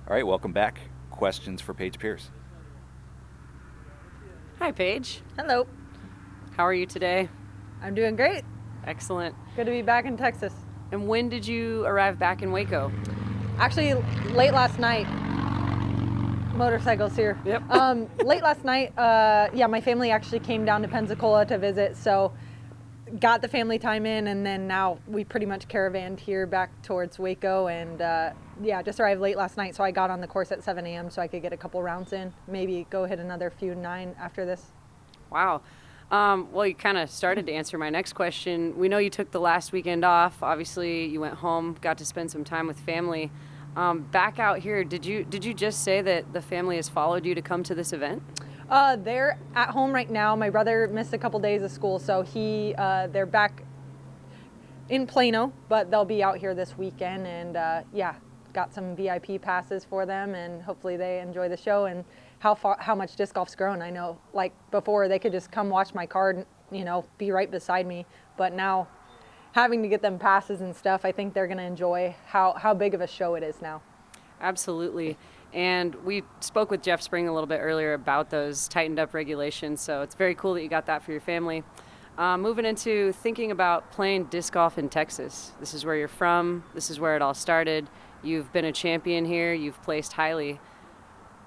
All right, welcome back. Questions for Paige Pierce. Hi, Paige. Hello. How are you today? I'm doing great. Excellent. Good to be back in Texas. And when did you arrive back in Waco? Actually, late last night. Motorcycles here. Yep. Late last night, my family actually came down to Pensacola to visit, so got the family time in, and then now we pretty much caravanned here back towards Waco, and just arrived late last night, so I got on the course at 7 a.m. so I could get a couple rounds in, maybe go hit another few 9 after this. Wow. Well, you kind of started to answer my next question. We know you took the last weekend off. Obviously, you went home, got to spend some time with family. Back out here, did you just say that the family has followed you to come to this event? They're at home right now. My brother missed a couple days of school, so they're back in Plano, but they'll be out here this weekend, and got some VIP passes for them, and hopefully they enjoy the show and how much disc golf's grown. I know, like before, they could just come watch my card, be right beside me, but now having to get them passes and stuff, I think they're going to enjoy how big of a show it is now. Absolutely. And we spoke with Jeff Spring a little bit earlier about those tightened up regulations, so it's very cool that you got that for your family. Moving into thinking about playing disc golf in Texas. This is where you're from. This is where it all started. You've been a champion here. You've placed highly.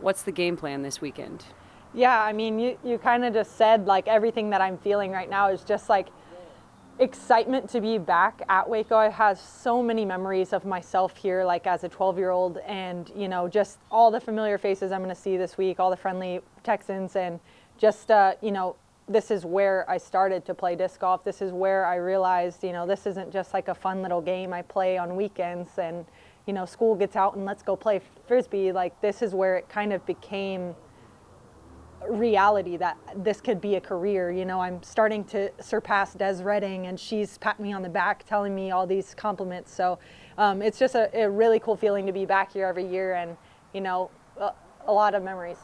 What's the game plan this weekend? Yeah, I mean, you kind of just said, like, everything that I'm feeling right now is just like excitement to be back at Waco. I have so many memories of myself here, like as a 12-year-old, and just all the familiar faces I'm going to see this week, all the friendly Texans, and just this is where I started to play disc golf. This is where I realized, this isn't just like a fun little game I play on weekends and school gets out and let's go play frisbee. Like, this is where it kind of became reality that this could be a career. I'm starting to surpass Des Redding, and she's patting me on the back telling me all these compliments, so it's just a really cool feeling to be back here every year, and a lot of memories.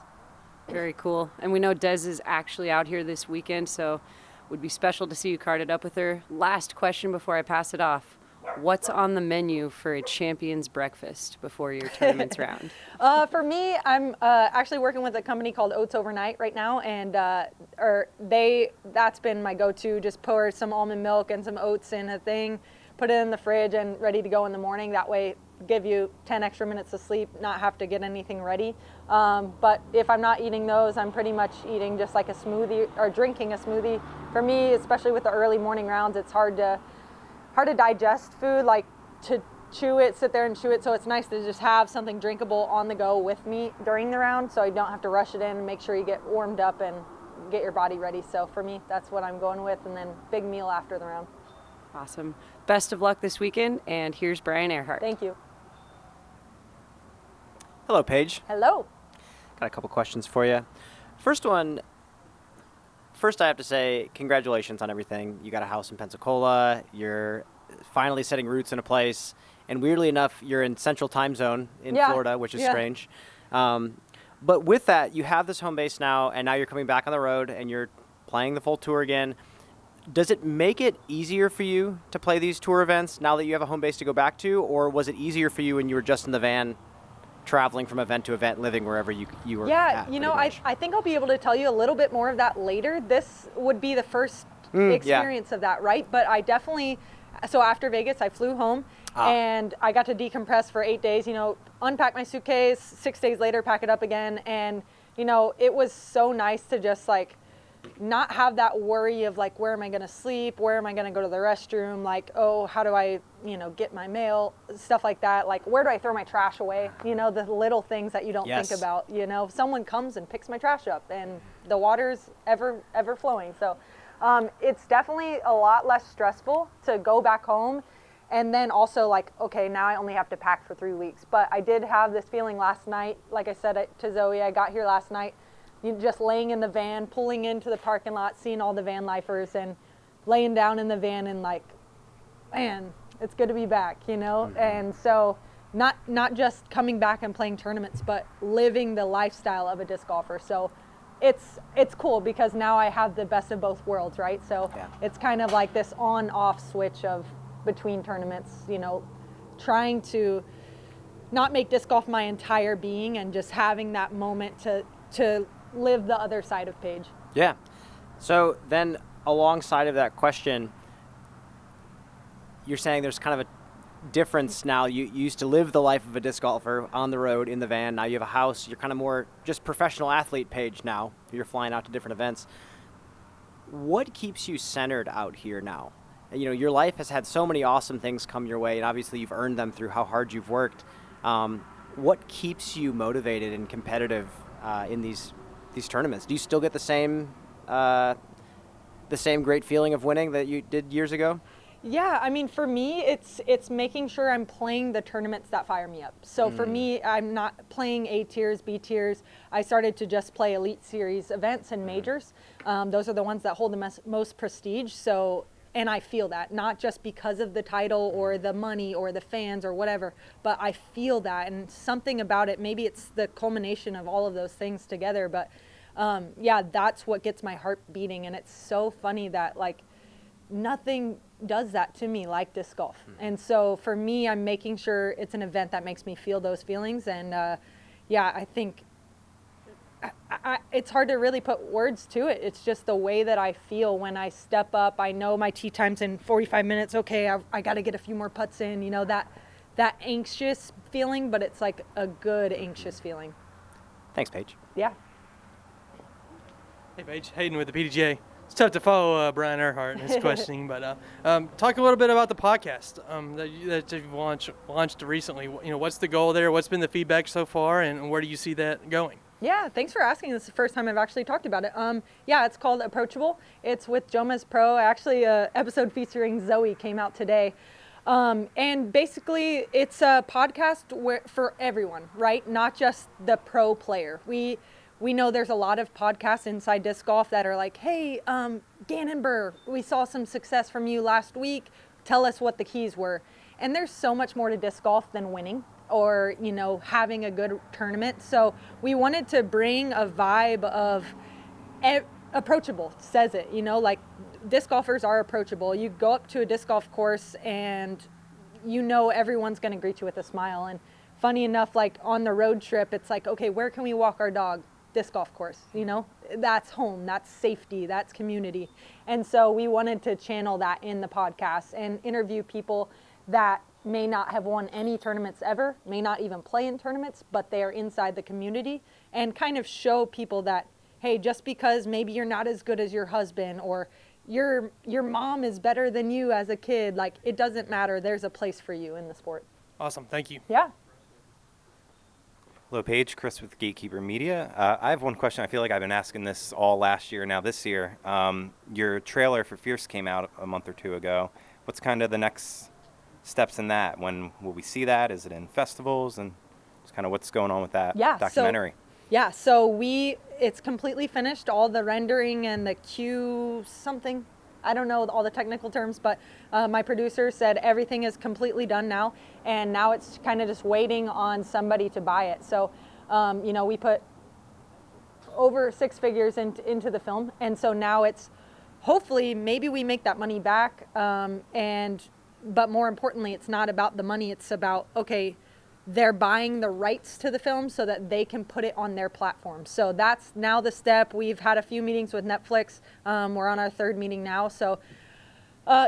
Very cool. And we know Des is actually out here this weekend, so it would be special to see you carded up with her. Last question before I pass it off. What's on the menu for a champion's breakfast before your tournaments round? For me, I'm actually working with a company called Oats Overnight right now, and that's been my go-to. Just pour some almond milk and some oats in a thing, put it in the fridge, and ready to go in the morning. That way, give you 10 extra minutes of sleep, not have to get anything ready. But if I'm not eating those, I'm pretty much eating just like a smoothie or drinking a smoothie. For me, especially with the early morning rounds, it's hard to digest food, like to chew it, sit there and chew it. So it's nice to just have something drinkable on the go with me during the round, so I don't have to rush it in, and make sure you get warmed up and get your body ready. So for me, that's what I'm going with, and then big meal after the round. Awesome. Best of luck this weekend, and here's Brian Earhart. Thank you. Hello, Paige. Hello. Got a couple questions for you. First, I have to say congratulations on everything. You got a house in Pensacola. You're finally setting roots in a place. And weirdly enough, you're in Central Time Zone in Florida, which is strange. But with that, you have this home base now, and now you're coming back on the road, and you're playing the full tour again. Does it make it easier for you to play these tour events now that you have a home base to go back to, or was it easier for you when you were just in the van, traveling from event to event, living wherever you were at? I think I'll be able to tell you a little bit more of that later. This would be the first experience of that, right? But I definitely, so after Vegas, I flew home and I got to decompress for 8 days, unpack my suitcase, 6 days later, pack it up again. And, it was so nice to just like not have that worry of like, where am I going to sleep? Where am I going to go to the restroom? Like, oh, how do I, get my mail? Stuff like that. Like, where do I throw my trash away? The little things that you don't think about, if someone comes and picks my trash up and the water's ever flowing. So it's definitely a lot less stressful to go back home. And then also like, okay, now I only have to pack for 3 weeks. But I did have this feeling last night. Like I said to Zoe, I got here last night, just laying in the van, pulling into the parking lot, seeing all the van lifers, and laying down in the van and like, man, it's good to be back, Mm-hmm. And so not just coming back and playing tournaments, but living the lifestyle of a disc golfer. So it's cool because now I have the best of both worlds, right? So it's kind of like this on-off switch of between tournaments, trying to not make disc golf my entire being, and just having that moment to live the other side of Paige. Yeah. So then alongside of that question, you're saying there's kind of a difference now. You used to live the life of a disc golfer on the road in the van. Now you have a house. You're kind of more just professional athlete Paige now. You're flying out to different events. What keeps you centered out here now? You know, your life has had so many awesome things come your way, and obviously you've earned them through how hard you've worked. What keeps you motivated and competitive in these tournaments? Do you still get the same great feeling of winning that you did years ago? Yeah, I mean, for me, it's making sure I'm playing the tournaments that fire me up. So for me, I'm not playing A tiers, B tiers. I started to just play Elite Series events and majors. Those are the ones that hold the most prestige. So, and I feel that, not just because of the title or the money or the fans or whatever, but I feel that, and something about it, maybe it's the culmination of all of those things together, but yeah, that's what gets my heart beating. And it's so funny that, like, nothing does that to me like disc golf. And so for me, I'm making sure it's an event that makes me feel those feelings. And yeah, I think it's hard to really put words to it. It's just the way that I feel when I step up. I know my tee time's in 45 minutes. Okay, I got to get a few more putts in, you know, that anxious feeling, but it's like a good anxious feeling. Thanks, Paige. Yeah. Hey, Paige. Hayden with the PDGA. It's tough to follow Brian Earhart and his questioning, but talk a little bit about the podcast that you've launched recently. You know, what's the goal there? What's been the feedback so far, and where do you see that going? Yeah, thanks for asking. This is the first time I've actually talked about it. Yeah, it's called Approachable. It's with Jomas Pro. Actually, an episode featuring Zoe came out today. And basically, it's a podcast for everyone, right? Not just the pro player. We know there's a lot of podcasts inside disc golf that are like, hey, Gannon, we saw some success from you last week. Tell us what the keys were. And there's so much more to disc golf than winning or, you know, having a good tournament. So we wanted to bring a vibe of approachable, says it, you know, like disc golfers are approachable. You go up to a disc golf course and you know everyone's going to greet you with a smile. And funny enough, like on the road trip, it's like, okay, where can we walk our dog? Disc golf course, you know, that's home, that's safety, that's community. And so we wanted to channel that in the podcast and interview people that may not have won any tournaments ever, may not even play in tournaments, but they are inside the community, and kind of show people that, hey, just because maybe you're not as good as your husband or your mom is better than you as a kid, like it doesn't matter. There's a place for you in the sport. Awesome. Thank you. Yeah. Hello, Paige. Chris with Gatekeeper Media. I have one question. I feel like I've been asking this all last year, now this year. Your trailer for Fierce came out a month or two ago. What's kind of the next steps in that? When will we see that? Is it in festivals? And just kind of what's going on with that documentary? So it's completely finished, all the rendering and the Q something. I don't know all the technical terms, but my producer said everything is completely done now, and now it's kind of just waiting on somebody to buy it. So, you know, we put over 6 figures into the film, and so now it's hopefully maybe we make that money back, but more importantly, it's not about the money. It's about, okay, they're buying the rights to the film so that they can put it on their platform. So that's now the step. We've had a few meetings with Netflix. We're on our 3rd meeting now. So,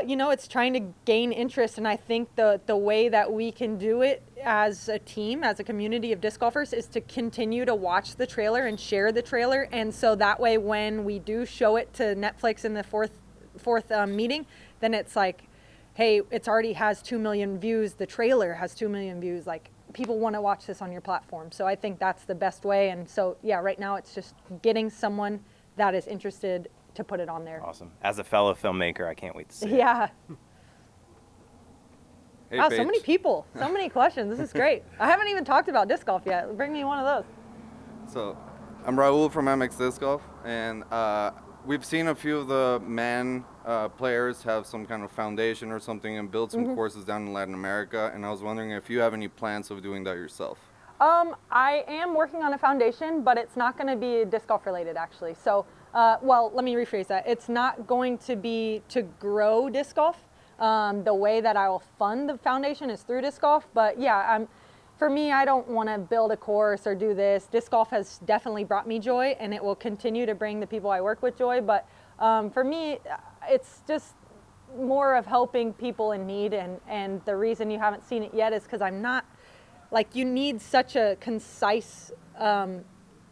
you know, it's trying to gain interest. And I think the way that we can do it as a team, as a community of disc golfers, is to continue to watch the trailer and share the trailer. And so that way, when we do show it to Netflix in the fourth meeting, then it's like, hey, it's already has 2 million views. The trailer has 2 million views. Like, people want to watch this on your platform. So I think that's the best way. And so, yeah, right now it's just getting someone that is interested to put it on there. Awesome. As a fellow filmmaker, I can't wait to see it. Yeah. Hey, Wow, Paige. so many people, so many questions. This is great. I haven't even talked about disc golf yet. Bring me one of those. So, I'm Raul from MX Disc Golf, and we've seen a few of the men players have some kind of foundation or something and build some courses down in Latin America, and I was wondering if you have any plans of doing that yourself. I am working on a foundation, but it's not going to be disc golf related, actually. So, well, let me rephrase that. It's not going to be to grow disc golf. The way that I will fund the foundation is through disc golf, but yeah, for me, I don't want to build a course or do this. Disc golf has definitely brought me joy, and it will continue to bring the people I work with joy. But for me, it's just more of helping people in need. And the reason you haven't seen it yet is because I'm not, like, you need such a concise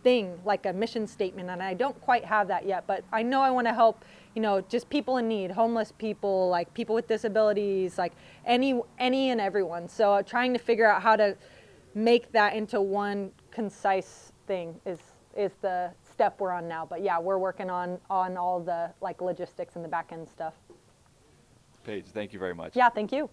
thing, like a mission statement, and I don't quite have that yet. But I know I want to help, just people in need, homeless people, like people with disabilities, like any and everyone. So trying to figure out how to make that into one concise thing is the step we're on now. But yeah, we're working on all the like logistics and the back end stuff. Paige, thank you very much. Yeah, thank you.